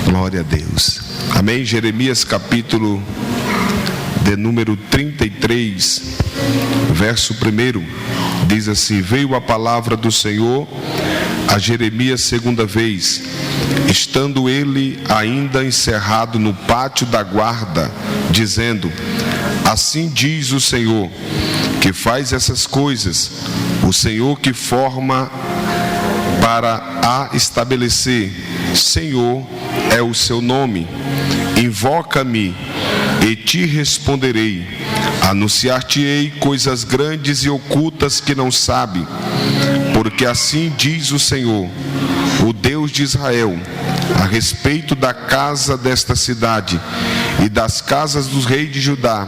Glória a Deus. Amém. Jeremias capítulo de número 33, verso 1, diz assim: veio a palavra do Senhor a Jeremias segunda vez, estando ele ainda encerrado no pátio da guarda, dizendo: assim diz o Senhor, que faz essas coisas, o Senhor que forma para a estabelecer, Senhor é o seu nome. Invoca-me e te responderei, anunciar-te-ei coisas grandes e ocultas que não sabe, porque assim diz o Senhor, o Deus de Israel, a respeito da casa desta cidade e das casas dos reis de Judá,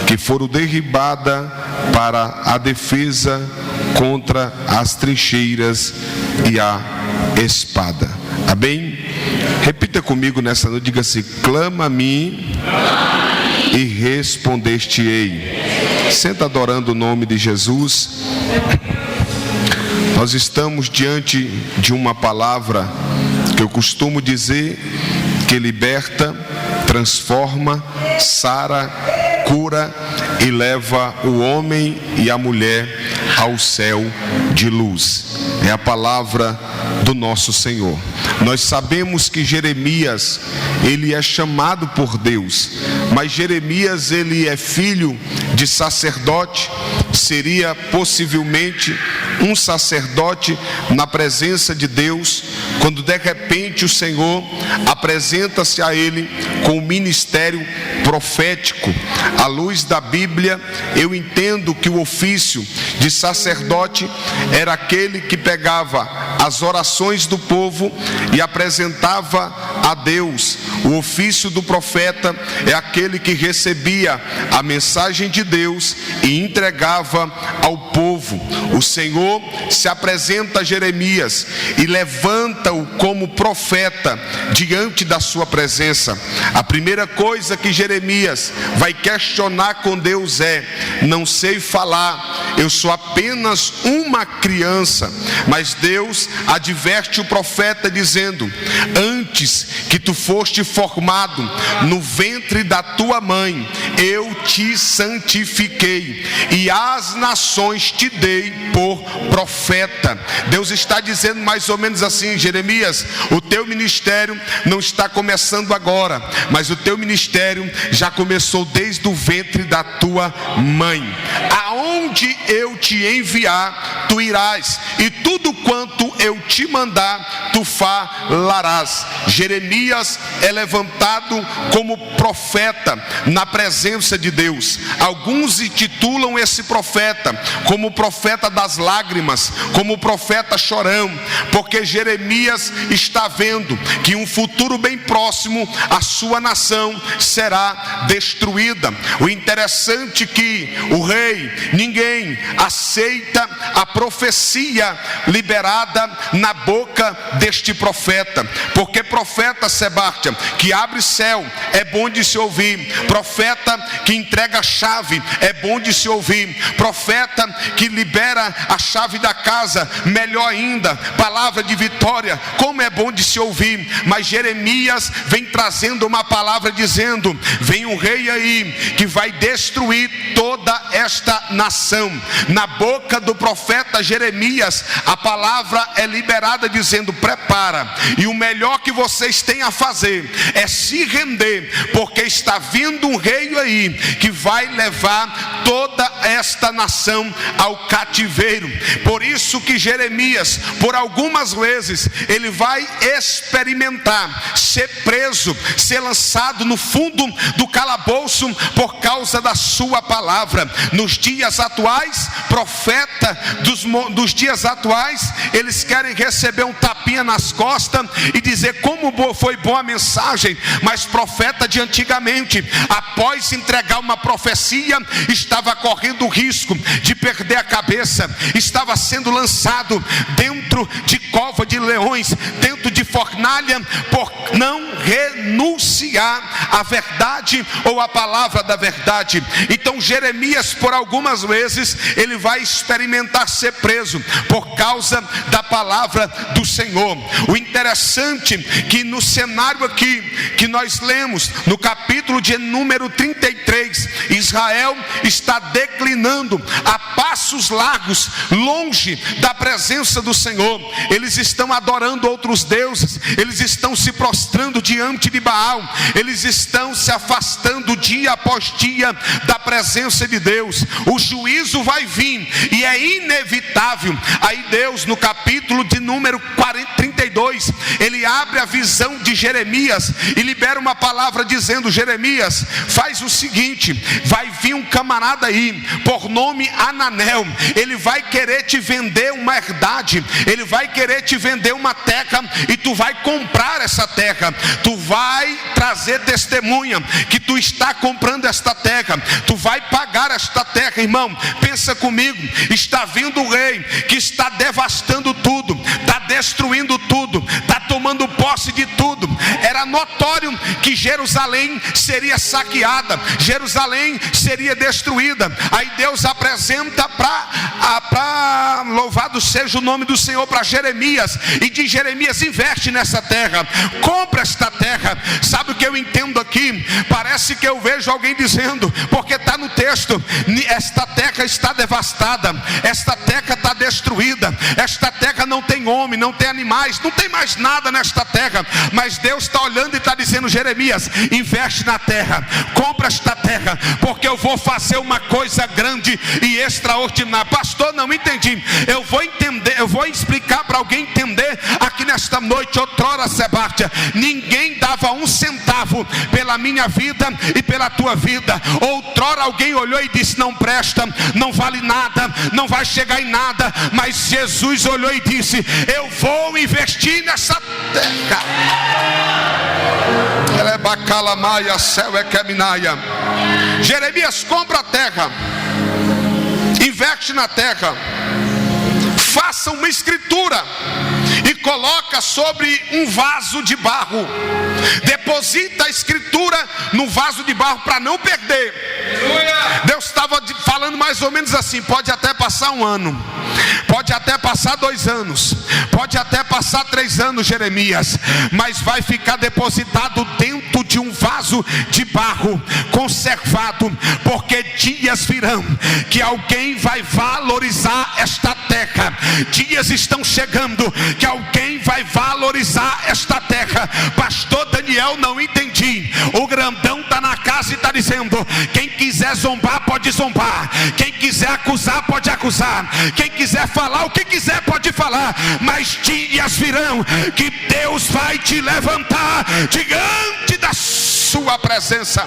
que foram derribadas para a defesa contra as trincheiras e a espada. Amém? Repita comigo nessa noite, diga assim: clama a mim e respondeste-ei. Senta adorando o nome de Jesus. Nós estamos diante de uma palavra que eu costumo dizer que liberta, transforma, sara, cura e leva o homem e a mulher ao céu de luz. É a palavra do nosso Senhor. Nós sabemos que Jeremias, ele é chamado por Deus, mas Jeremias, ele é filho de sacerdote, seria possivelmente um sacerdote na presença de Deus, quando de repente o Senhor apresenta-se a ele com o ministério profético. À luz da Bíblia, eu entendo que o ofício de sacerdote era aquele que pegava as orações do povo e apresentava a Deus. O ofício do profeta é aquele que recebia a mensagem de Deus e entregava ao povo. O Senhor se apresenta a Jeremias e levanta-o como profeta diante da sua presença. A primeira coisa que Jeremias vai questionar com Deus é: não sei falar, eu sou apenas uma criança. Mas Deus adverte o profeta dizendo: antes que tu foste formado no ventre da tua mãe, eu te santifiquei e às nações te dei por profeta. Deus está dizendo mais ou menos assim: Jeremias, o teu ministério não está começando agora, mas o teu ministério já começou desde o ventre da tua mãe. Aonde eu te enviar, tu irás, e tudo quanto eu te mandar, tu falarás. Jeremias é levantado como profeta na presença de Deus. Alguns intitulam esse profeta como profeta das lágrimas, como profeta chorão, porque Jeremias está vendo que em um futuro bem próximo a sua nação será destruída. O interessante é que o rei, ninguém aceita a profecia liberada na boca deste profeta, porque profeta, Sebastião, que abre céu, é bom de se ouvir. Profeta que entrega a chave, é bom de se ouvir. Profeta que libera a chave da casa, melhor ainda. Palavra de vitória, como é bom de se ouvir. Mas Jeremias vem trazendo uma palavra dizendo: vem um rei aí que vai destruir toda esta nação. Na boca do profeta Jeremias, a palavra é liberada dizendo: prepara, e o melhor que vocês têm a fazer é se render, porque está vindo um rei aí que vai levar toda esta nação ao cativeiro. Por isso que Jeremias, por algumas vezes, ele vai experimentar ser preso, ser lançado no fundo do calabouço por causa da sua palavra. Nos dias atuais, profeta dos dias atuais, eles querem receber um tapinha nas costas e dizer como foi boa a mensagem. Mas profeta de antigamente, após entregar uma profecia, estava correndo o risco de perder a cabeça, estava sendo lançado dentro de cova de leões, dentro de fornalha, por não renunciar à verdade ou à palavra da verdade. Então Jeremias, por algumas vezes, ele vai experimentar ser preso por causa da palavra do Senhor. Senhor. O interessante que no cenário aqui que nós lemos, no capítulo de número 33, Israel está declinando a passos largos, longe da presença do Senhor. Eles estão adorando outros deuses, eles estão se prostrando diante de Baal, eles estão se afastando dia após dia da presença de Deus. O juízo vai vir e é inevitável. Aí Deus, no capítulo de número 32, ele abre a visão de Jeremias e libera uma palavra dizendo: Jeremias, faz o seguinte, vai vir um camarada aí, por nome Ananel, ele vai querer te vender uma herdade, ele vai querer te vender uma terra, e tu vai comprar essa terra, tu vai trazer testemunha que tu está comprando esta terra, tu vai pagar esta terra. Irmão, pensa comigo, está vindo o rei que está devastando tudo, está destruindo tudo, está tomando posse de tudo. Era notório que Jerusalém seria saqueada, Jerusalém seria destruída. Aí Deus apresenta para louvado seja o nome do Senhor para Jeremias, e diz: Jeremias, investe nessa terra, compra esta terra. Sabe o que eu entendo aqui? Parece que eu vejo alguém dizendo, porque está no texto: esta terra está devastada, esta terra está destruída, esta terra não tem homem, não tem animais, não tem mais nada nesta terra. Mas Deus está olhando e está dizendo: Jeremias, investe na terra, compra esta terra, porque eu vou fazer uma coisa grande e extraordinária. Pastor, não entendi. Eu vou entender, eu vou explicar para alguém entender aqui nesta noite. Outrora, Sebastia, ninguém dava um centavo pela minha vida e pela tua vida. Outrora alguém olhou e disse: não presta, não vale nada, não vai chegar em nada. Mas Jesus olhou e disse: eu vou investir nessa terra. Ela é bacalamaia, céu é caminaia. Jeremias, compra a terra, investe na terra, faça uma escritura e coloca sobre um vaso de barro. Deposita a escritura no vaso de barro para não perder. Deus estava falando mais ou menos assim: pode até passar um ano, pode até passar 2 anos, pode até passar 3 anos, Jeremias, mas vai ficar depositado dentro de um vaso de barro, conservado, porque dias virão que alguém vai valorizar esta terra. Dias estão chegando que alguém vai valorizar esta terra. Pastor Daniel, não entendi. O grandão está na casa e está dizendo: quem quiser zombar pode zombar, quem quiser acusar pode acusar, quem quiser falar o que quiser pode falar, mas dias virão que Deus vai te levantar diante da sua presença.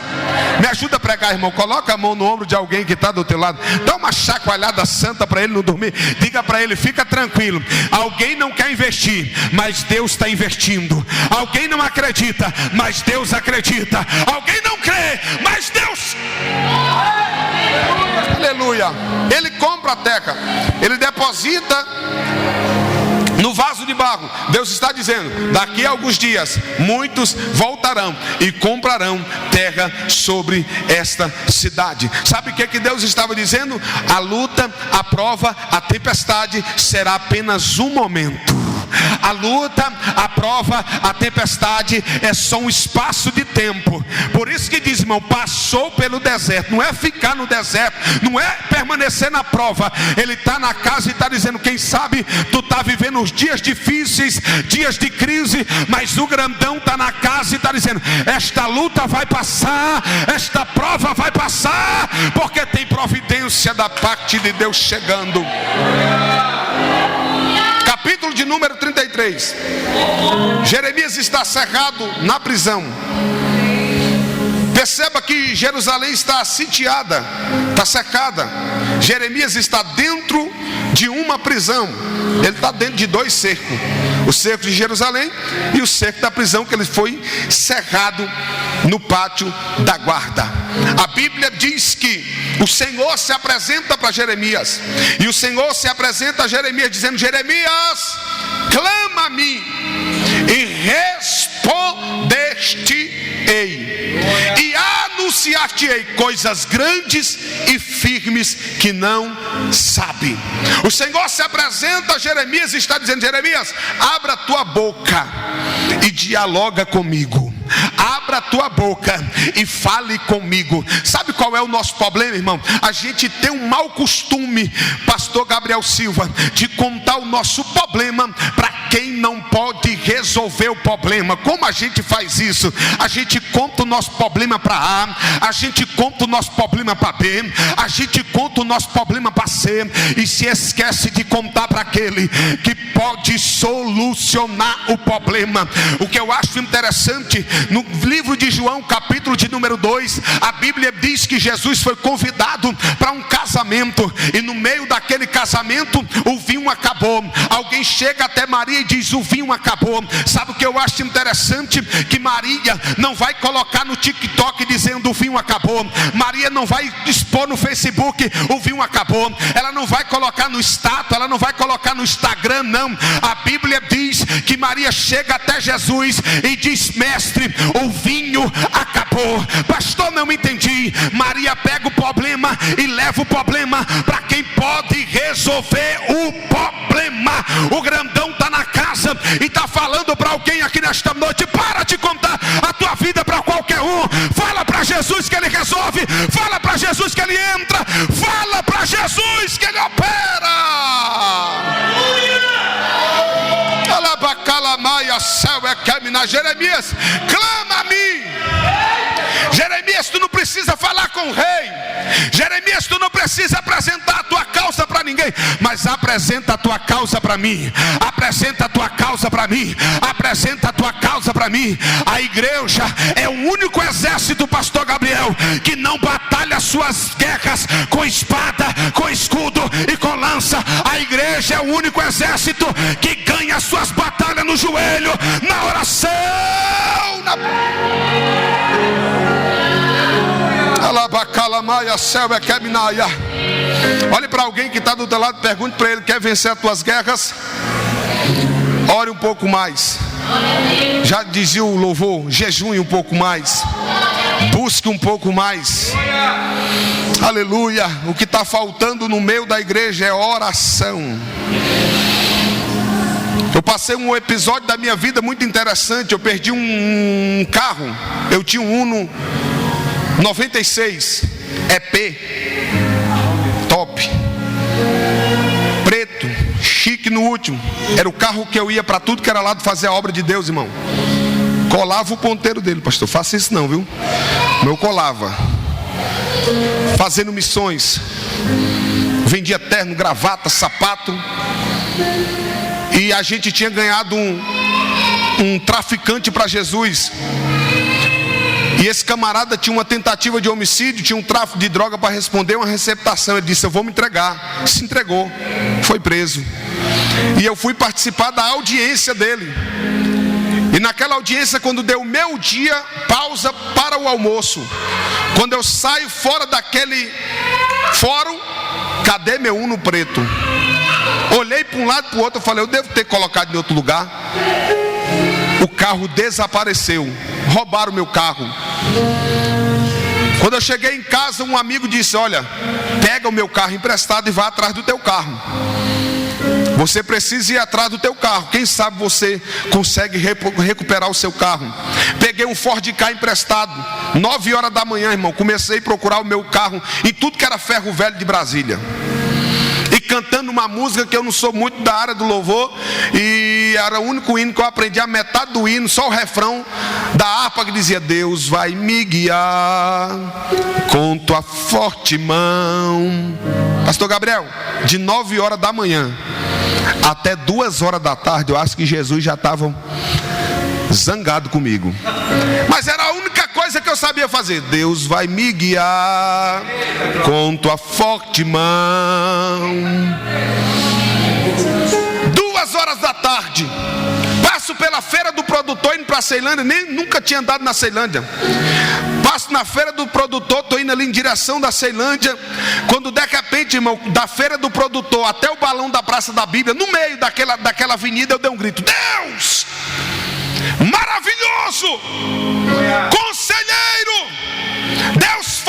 Me ajuda a pregar, irmão. Coloca a mão no ombro de alguém que está do teu lado, dá uma chacoalhada santa para ele não dormir. Diga para ele: fica tranquilo, alguém não quer investir, mas Deus está investindo. Alguém não acredita, mas Deus acredita. Alguém não crê, mas Deus... Aleluia. Ele compra a terra, ele deposita no vaso de barro. Deus está dizendo: daqui a alguns dias muitos voltarão e comprarão terra sobre esta cidade. Sabe o que Deus estava dizendo? A luta, a prova, a tempestade será apenas um momento. A luta, a prova, a tempestade é só um espaço de tempo. Por isso que diz, irmão, passou pelo deserto. Não é ficar no deserto, não é permanecer na prova. Ele está na casa e está dizendo: quem sabe tu está vivendo os dias difíceis, dias de crise, mas o grandão está na casa e está dizendo: esta luta vai passar, esta prova vai passar, porque tem providência da parte de Deus chegando. Capítulo de número 33. Jeremias está cerrado na prisão. Perceba que Jerusalém está sitiada, está cercada. Jeremias está dentro de uma prisão. Ele está dentro de 2 cercos: o cerco de Jerusalém e o cerco da prisão, que ele foi cerrado no pátio da guarda. A Bíblia diz que o Senhor se apresenta para Jeremias, e o Senhor se apresenta a Jeremias dizendo: Jeremias, clama a mim e respondeste-ei, e comunicar-te-ei coisas grandes e firmes que não sabe. O Senhor se apresenta a Jeremias e está dizendo: Jeremias, abra a tua boca e dialoga comigo. Abra a tua boca e fale comigo. Sabe qual é o nosso problema, irmão? A gente tem um mau costume, pastor Gabriel Silva, de contar o nosso problema para quem não pode resolver o problema. Como a gente faz isso? A gente conta o nosso problema para A, a gente conta o nosso problema para B, a gente conta o nosso problema para C, e se esquece de contar para aquele que pode solucionar o problema. O que eu acho interessante, no livro de João, capítulo de número 2, a Bíblia diz que Jesus foi convidado para um casamento, e no meio daquele casamento o vinho acabou. Alguém chega até Maria e diz: o vinho acabou. Sabe o que eu acho interessante? Que Maria não vai colocar no TikTok dizendo o vinho acabou. Maria não vai expor no Facebook o vinho acabou. Ela não vai colocar no status, ela não vai colocar no Instagram, não. A Bíblia diz que Maria chega até Jesus e diz: mestre, o vinho acabou. Pastor, não entendi. Maria pega o problema e leva o problema para quem pode resolver o problema. O grandão está na casa e está falando para alguém aqui nesta noite: para de contar a tua vida para qualquer um. Fala para Jesus que Ele resolve. Fala para Jesus que Ele entra. Fala para Jesus que Ele opera. Jeremias, clama a mim. Jeremias, tu não precisa falar com o rei. Jeremias, tu não precisa apresentar a tua causa para ninguém, mas apresenta a tua causa para mim. Apresenta a tua causa para mim. Apresenta a tua causa para mim. A igreja é o único exército, pastor Gabriel, que não batalha suas guerras com espada, com escudo e com lança. A igreja é o único exército que ganha suas batalhas no joelho, na oração, Olhe para alguém que está do teu lado, pergunte para ele: quer vencer as tuas guerras? Ore um pouco mais. Já dizia o louvor: jejue um pouco mais, busque um pouco mais. Aleluia. O que está faltando no meio da igreja é oração. Eu passei um episódio da minha vida muito interessante. Eu perdi um carro. Eu tinha um Uno 96 EP top, preto, chique no último. Era o carro que eu ia para tudo que era lado fazer a obra de Deus, irmão. Colava o ponteiro dele, pastor. Faça isso não, viu? Eu colava, fazendo missões. Vendia terno, gravata, sapato. E a gente tinha ganhado um traficante para Jesus. E esse camarada tinha uma tentativa de homicídio, tinha um tráfico de droga para responder, uma receptação. Ele disse: eu vou me entregar. Se entregou, foi preso. E eu fui participar da audiência dele. E naquela audiência, quando deu o meu dia, pausa para o almoço. Quando eu saio fora daquele fórum, cadê meu Uno preto? Olhei para um lado e para o outro, eu falei: eu devo ter colocado em outro lugar. O carro desapareceu. Roubaram o meu carro. Quando eu cheguei em casa, um amigo disse: olha, pega o meu carro emprestado e vá atrás do teu carro. Você precisa ir atrás do teu carro. Quem sabe você consegue recuperar o seu carro. Peguei um Ford Ka emprestado. 9 horas da manhã, irmão, comecei a procurar o meu carro em tudo que era ferro velho de Brasília. E cantando uma música que eu não sou muito da área do louvor, e era o único hino que eu aprendi, a metade do hino, só o refrão da harpa que dizia: Deus vai me guiar com tua forte mão. Pastor Gabriel, de 9 horas da manhã até 2 horas da tarde, eu acho que Jesus já estava zangado comigo. Mas era a única coisa que eu sabia fazer. Deus vai me guiar com tua forte mão. 2 horas da tarde, passo pela feira do produtor indo para a Ceilândia. Nunca tinha andado na Ceilândia. Passo na feira do produtor, estou indo ali em direção da Ceilândia, quando de repente, irmão, da feira do produtor até o balão da Praça da Bíblia, no meio daquela avenida, eu dei um grito: Deus maravilhoso, conselheiro, Deus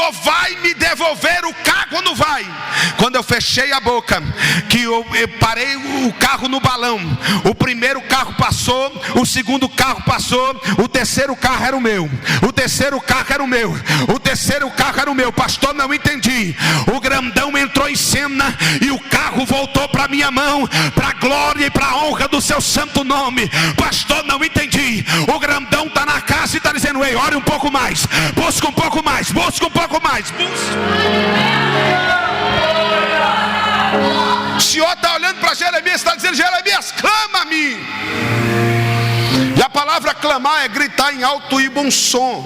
Senhor vai me devolver o carro ou não vai? Quando eu fechei a boca, que eu parei o carro no balão, o primeiro carro passou, o segundo carro passou, o terceiro carro era o meu, o terceiro carro era o meu, o terceiro carro era o meu. Pastor, não entendi. O grandão entrou em cena e o carro voltou para minha mão, para a glória e para a honra do seu santo nome. Pastor, não entendi. O grandão está na casa e está dizendo: ei, ore um pouco mais, busca um pouco mais, busca um pouco mais, busca. O Senhor está olhando para Jeremias, está dizendo: Jeremias, clama a mim. E a palavra clamar é gritar em alto e bom som.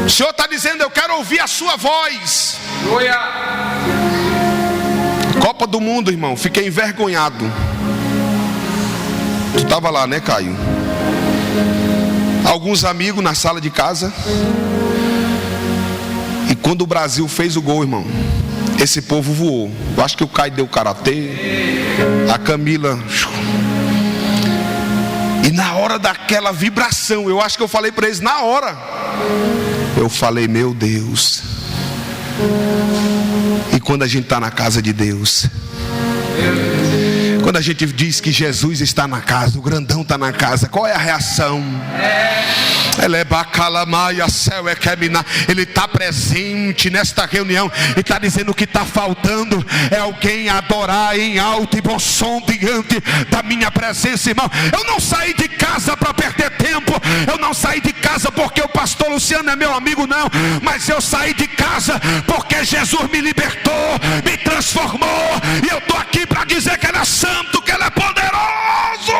O Senhor está dizendo: eu quero ouvir a sua voz. Copa do Mundo, irmão, fiquei envergonhado. Tu estava lá, né, Caio? Alguns amigos na sala de casa. E quando o Brasil fez o gol, irmão, esse povo voou. Eu acho que o Caio deu karatê, a Camila. E na hora daquela vibração, eu acho que eu falei para eles na hora. Eu falei: meu Deus. E quando a gente está na casa de Deus, quando a gente diz que Jesus está na casa, o grandão está na casa, qual é a reação? Ele está presente nesta reunião e está dizendo: o que está faltando é alguém adorar em alto e bom som diante da minha presença, irmão. Eu não saí de casa para perder tempo, eu não saí de casa porque o pastor Luciano é meu amigo, não, mas eu saí de casa porque Jesus me libertou, me transformou, e eu estou aqui para dizer que Ele é santo, que Ele é poderoso.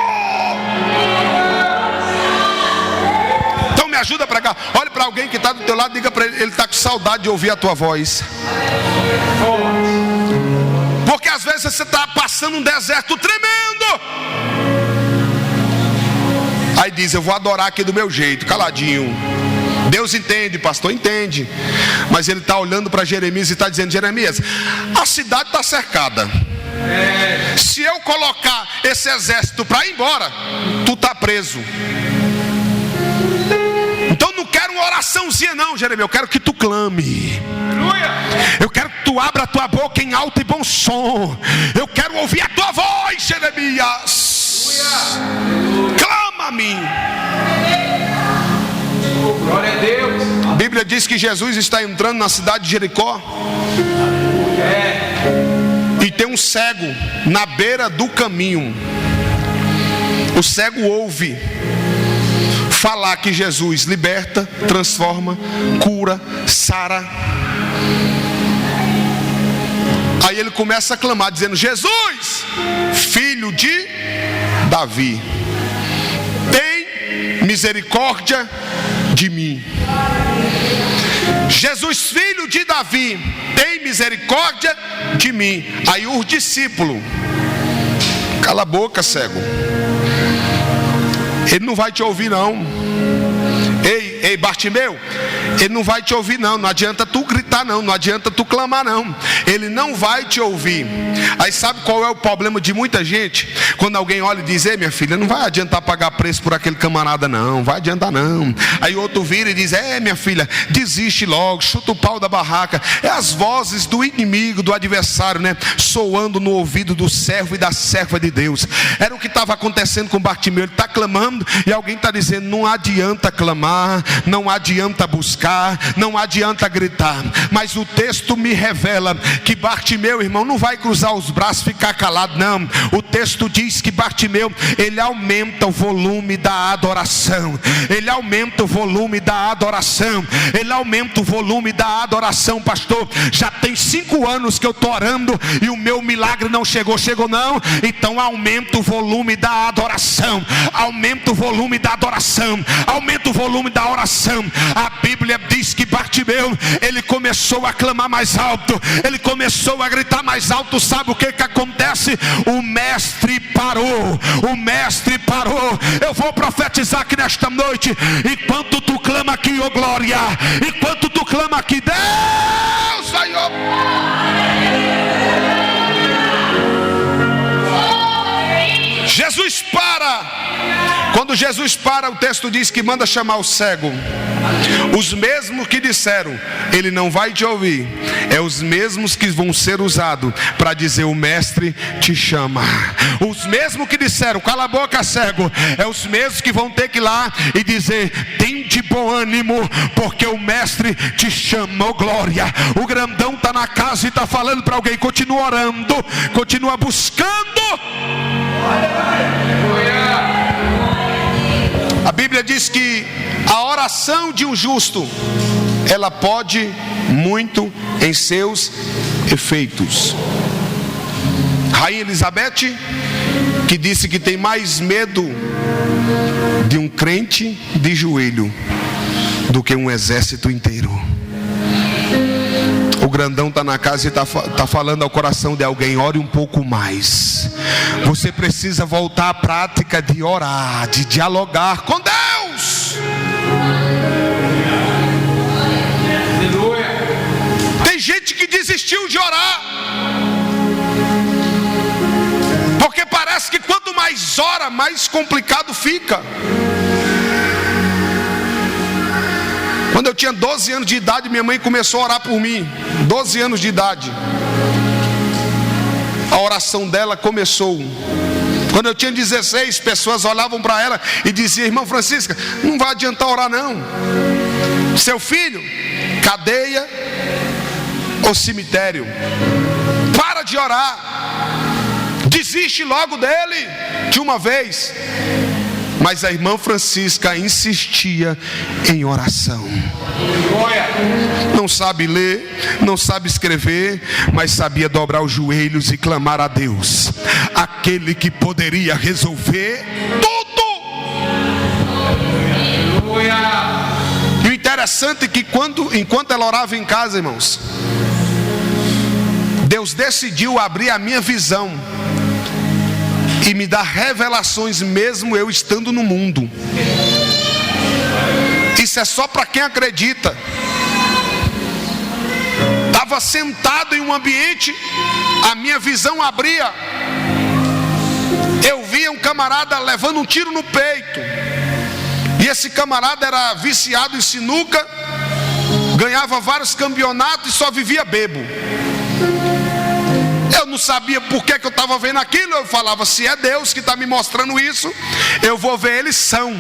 Me ajuda para cá. Olhe para alguém que está do teu lado, diga para ele: ele está com saudade de ouvir a tua voz. Porque às vezes você está passando um deserto tremendo, aí diz: eu vou adorar aqui do meu jeito, caladinho. Deus entende, pastor, entende. Mas ele está olhando para Jeremias e está dizendo: Jeremias, a cidade está cercada. Se eu colocar esse exército para ir embora, tu está preso. Então não quero uma oraçãozinha não, Jeremias. Eu quero que tu clame. Eu quero que tu abra a tua boca em alto e bom som. Eu quero ouvir a tua voz, Jeremias. Clama a mim. Glória a Deus. A Bíblia diz que Jesus está entrando na cidade de Jericó. E tem um cego na beira do caminho. O cego ouve falar que Jesus liberta, transforma, cura, sara. Aí ele começa a clamar dizendo: Jesus, filho de Davi, tem misericórdia de mim. Jesus, filho de Davi, tem misericórdia de mim. Aí os discípulos: cala a boca, cego, ele não vai te ouvir não. Ei, Bartimeu, ele não vai te ouvir não. Não adianta tu gritar não, não adianta tu clamar não. Ele não vai te ouvir. Aí sabe qual é o problema de muita gente? Quando alguém olha e diz: ei, minha filha, não vai adiantar pagar preço por aquele camarada não, vai adiantar não. Aí outro vira e diz: minha filha, desiste logo, chuta o pau da barraca. É as vozes do inimigo, do adversário, né, soando no ouvido do servo e da serva de Deus. Era o que estava acontecendo com Bartimeu. Ele está clamando e alguém está dizendo: não adianta clamar, não adianta buscar, não adianta gritar. Mas o texto me revela que Bartimeu, irmão, não vai cruzar os braços e ficar calado, não. O texto diz que Bartimeu, ele aumenta o volume da adoração. Ele aumenta o volume da adoração. Ele aumenta o volume da adoração. Pastor, já tem 5 anos que eu estou orando e o meu milagre não chegou. Chegou não? Então aumenta o volume da adoração. Aumenta o volume da adoração. Aumenta o volume da oração. A Bíblia diz que Bartimeu, ele começou a clamar mais alto, ele começou a gritar mais alto. Sabe o que acontece? O mestre parou. O mestre parou. Eu vou profetizar aqui nesta noite: enquanto tu clama aqui, ó glória, enquanto tu clama aqui, Deus vai Jesus para. Quando Quando Jesus para, o texto diz que manda chamar o cego. Os mesmos que disseram, ele não vai te ouvir, é os mesmos que vão ser usados para dizer, o mestre te chama. Os mesmos que disseram, cala a boca, cego, é os mesmos que vão ter que ir lá e dizer, tem de bom ânimo, porque o mestre te chama. Oh, glória. O grandão está na casa e está falando para alguém, continua orando, continua buscando. A Bíblia diz que a oração de um justo, ela pode muito em seus efeitos. Rainha Elizabeth, que disse que tem mais medo de um crente de joelho do que um exército inteiro. O grandão está na casa e está falando ao coração de alguém, ore um pouco mais. Você precisa voltar à prática de orar, de dialogar com Deus. Tem gente que desistiu de orar, porque parece que quanto mais ora, mais complicado fica. Quando eu tinha 12 anos de idade, minha mãe começou a orar por mim. 12 anos de idade. A oração dela começou. Quando eu tinha 16, pessoas olhavam para ela e diziam, irmã Francisca, não vai adiantar orar não. Seu filho, cadeia ou cemitério. Para de orar. Desiste logo dele de uma vez. Mas a irmã Francisca insistia em oração. Não sabe ler, não sabe escrever, mas sabia dobrar os joelhos e clamar a Deus, aquele que poderia resolver tudo. E o interessante é que enquanto ela orava em casa, irmãos, Deus decidiu abrir a minha visão e me dar revelações mesmo eu estando no mundo. Isso é só para quem acredita. Estava sentado em um ambiente, a minha visão abria. Eu via um camarada levando um tiro no peito. E esse camarada era viciado em sinuca, ganhava vários campeonatos e só vivia bebo. Eu não sabia por que eu estava vendo aquilo. Eu falava, se é Deus que está me mostrando isso, eu vou ver ele são,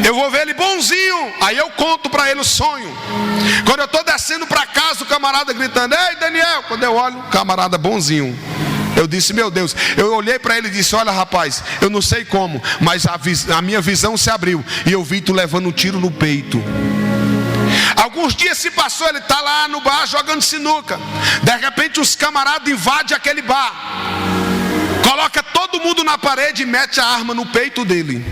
eu vou ver ele bonzinho. Aí eu conto para ele o sonho. Quando eu estou descendo para casa, o camarada gritando, ei Daniel. Quando eu olho, camarada bonzinho. Eu disse, meu Deus. Eu olhei para ele e disse, olha rapaz, eu não sei como, mas a minha visão se abriu e eu vi tu levando um tiro no peito. Alguns dias se passou, ele está lá no bar jogando sinuca. De repente os camaradas invadem aquele bar, coloca todo mundo na parede e mete a arma no peito dele.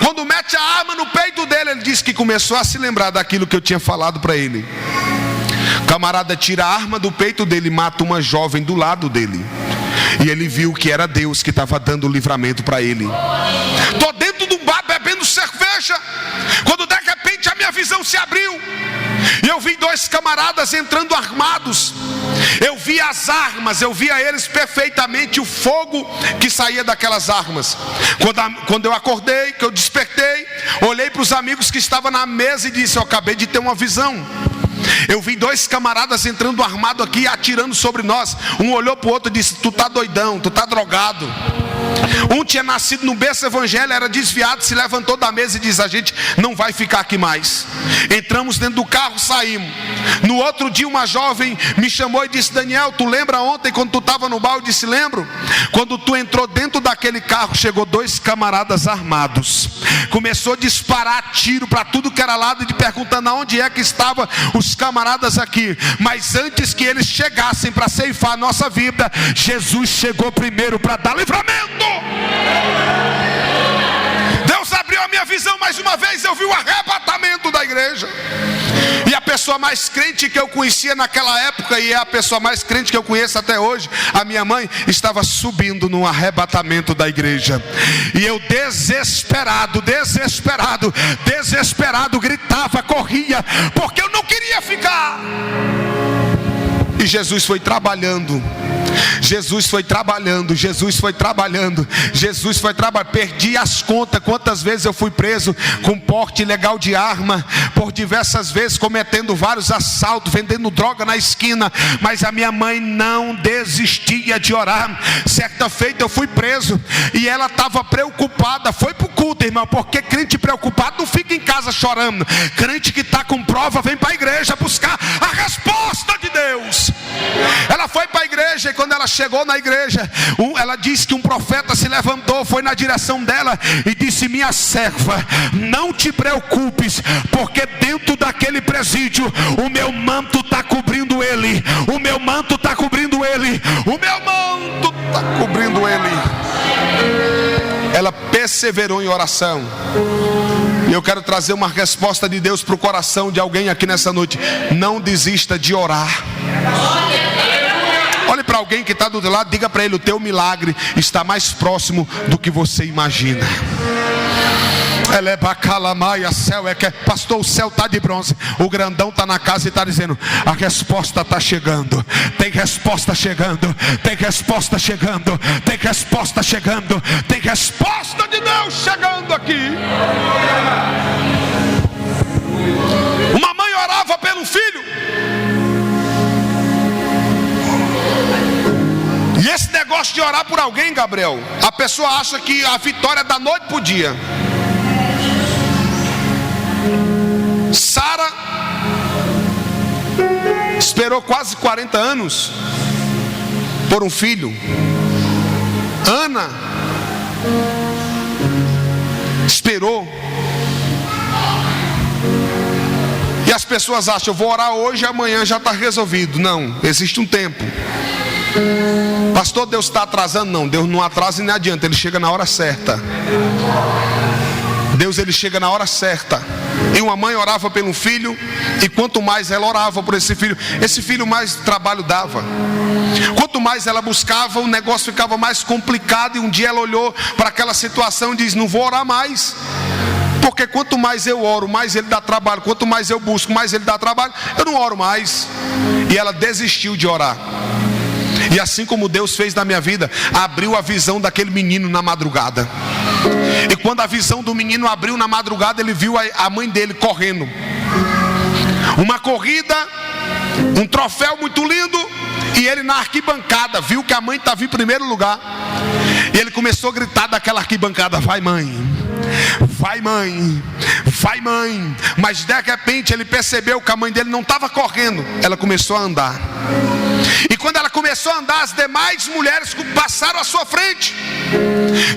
Quando mete a arma no peito dele, ele disse que começou a se lembrar daquilo que eu tinha falado para ele. O camarada tira a arma do peito dele e mata uma jovem do lado dele. E ele viu que era Deus que estava dando o livramento para ele. Estou dentro do bar bebendo cerveja, quando de repente a minha visão se abriu e eu vi dois camaradas entrando armados. Eu vi as armas, eu via eles perfeitamente, o fogo que saía daquelas armas. Quando eu acordei, que eu despertei, olhei para os amigos que estavam na mesa e disse, eu acabei de ter uma visão. Eu vi dois camaradas entrando armado aqui, atirando sobre nós. Um olhou para o outro e disse, tu tá doidão, tu tá drogado. Um tinha nascido no berço evangélico, era desviado, se levantou da mesa e disse, a gente não vai ficar aqui mais. Entramos dentro do carro, saímos. No outro dia uma jovem me chamou e disse, Daniel, tu lembra ontem quando tu estava no bar? Eu disse, lembro. Quando tu entrou dentro daquele carro, chegou dois camaradas armados, começou a disparar tiro para tudo que era lado e perguntando aonde é que estavam os camaradas aqui. Mas antes que eles chegassem para ceifar a nossa vida, Jesus chegou primeiro para dar livramento. Deus abriu a minha visão mais uma vez. Eu vi o arrebatamento da igreja. E a pessoa mais crente que eu conhecia naquela época, e é a pessoa mais crente que eu conheço até hoje, a minha mãe, estava subindo no arrebatamento da igreja. E eu desesperado, gritava, corria, porque eu não queria ficar. E Jesus foi trabalhando Jesus foi trabalhando, Jesus foi trabalhando, Jesus foi trabalhando. Perdi as contas quantas vezes eu fui preso com porte ilegal de arma, por diversas vezes cometendo vários assaltos, vendendo droga na esquina, mas a minha mãe não desistia de orar. Certa feita eu fui preso e ela estava preocupada, foi para o culto, irmão, porque crente preocupado não fica em casa chorando. Crente que está com prova vem para a igreja buscar a resposta de Deus. Ela foi para a igreja e quando ela chegou na igreja, ela disse que um profeta se levantou, foi na direção dela e disse: minha serva, não te preocupes, porque dentro daquele presídio o meu manto está cobrindo ele, o meu manto está cobrindo ele, o meu manto está cobrindo ele. Ela perseverou em oração. E eu quero trazer uma resposta de Deus para o coração de alguém aqui nessa noite. Não desista de orar. Olhe para alguém que está do outro lado, diga para ele: o teu milagre está mais próximo do que você imagina. Pastor, o céu está de bronze. O grandão está na casa e está dizendo: a resposta está chegando. Tem resposta chegando. Tem resposta chegando. Tem resposta chegando. Tem resposta de Deus chegando aqui. Uma mãe orava pelo filho. E esse negócio de orar por alguém, Gabriel, a pessoa acha que a vitória é da noite para o dia. Sara esperou quase 40 anos por um filho. Ana esperou. E as pessoas acham: eu vou orar hoje e amanhã já está resolvido. Não, existe um tempo. Pastor, Deus está atrasando? Não, Deus não atrasa e nem adianta, Ele chega na hora certa. Deus, Ele chega na hora certa. E uma mãe orava pelo filho, e quanto mais ela orava por esse filho mais trabalho dava. Quanto mais ela buscava, o negócio ficava mais complicado. E um dia ela olhou para aquela situação e disse: não vou orar mais, porque quanto mais eu oro, mais ele dá trabalho. Quanto mais eu busco, mais ele dá trabalho. Eu não oro mais. E ela desistiu de orar. E assim como Deus fez na minha vida, abriu a visão daquele menino na madrugada. E quando a visão do menino abriu na madrugada, ele viu a mãe dele correndo. Uma corrida, um troféu muito lindo. E ele na arquibancada viu que a mãe estava em primeiro lugar. E ele começou a gritar daquela arquibancada: vai mãe, vai mãe, vai mãe. Mas de repente ele percebeu que a mãe dele não estava correndo, ela começou a andar. E quando ela começou a andar, as demais mulheres passaram à sua frente.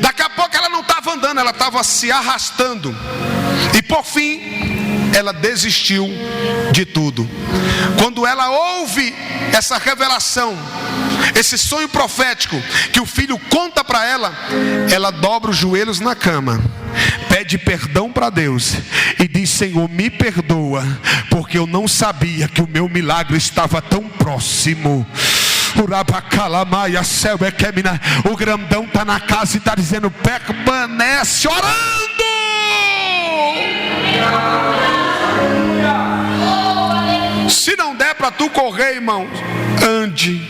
Daqui a pouco ela não estava andando, ela estava se arrastando. E por fim, ela desistiu de tudo. Quando ela ouve essa revelação, esse sonho profético que o filho conta para ela, ela dobra os joelhos na cama, pede perdão para Deus e diz: Senhor, me perdoa, porque eu não sabia que o meu milagre estava tão próximo. O grandão está na casa e está dizendo: permanece orando. Se não der para tu correr, irmão, ande.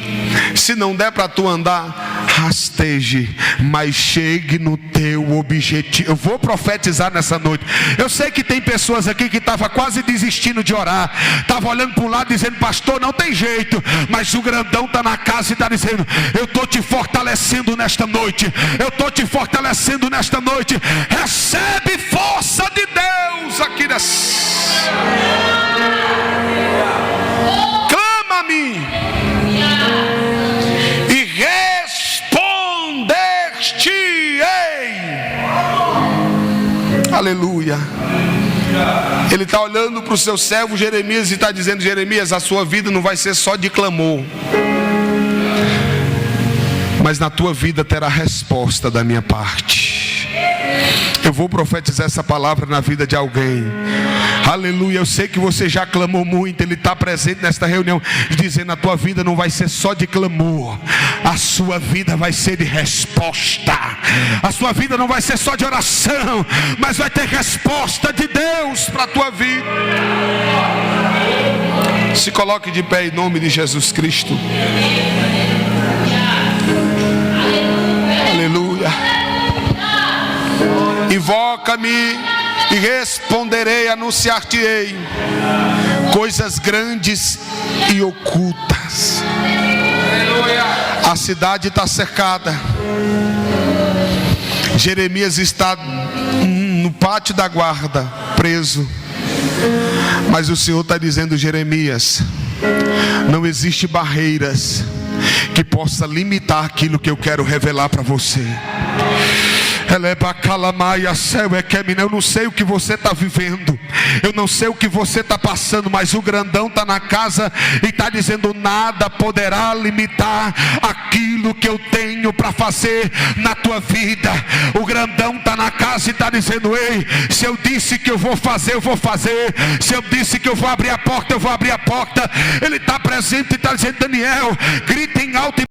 Se não der para tu andar, rasteje, mas chegue no teu objetivo. Eu vou profetizar nessa noite. Eu sei que tem pessoas aqui que estavam quase desistindo de orar, estavam olhando para um lado dizendo: pastor, não tem jeito. Mas o grandão está na casa e está dizendo: eu estou te fortalecendo nesta noite. Eu estou te fortalecendo nesta noite. Recebe força de Deus aqui nessa. Clama a mim e responder-te-ei. Aleluia. Ele está olhando para o seu servo Jeremias e está dizendo: Jeremias, a sua vida não vai ser só de clamor, mas na tua vida terá resposta da minha parte. Eu vou profetizar essa palavra na vida de alguém. Aleluia. Eu sei que você já clamou muito. Ele está presente nesta reunião, dizendo: a tua vida não vai ser só de clamor, a sua vida vai ser de resposta. A sua vida não vai ser só de oração, mas vai ter resposta de Deus para a tua vida. Se coloque de pé em nome de Jesus Cristo. Invoca-me e responderei, anunciar-te-ei coisas grandes e ocultas. A cidade está cercada. Jeremias está no pátio da guarda, preso. Mas o Senhor está dizendo: Jeremias, não existe barreiras que possa limitar aquilo que eu quero revelar para você. Eu não sei o que você está vivendo, eu não sei o que você está passando, mas o grandão está na casa e está dizendo: nada poderá limitar aquilo que eu tenho para fazer na tua vida. O grandão está na casa e está dizendo: ei, se eu disse que eu vou fazer, eu vou fazer. Se eu disse que eu vou abrir a porta, eu vou abrir a porta. Ele está presente e está dizendo: Daniel, grita em alto e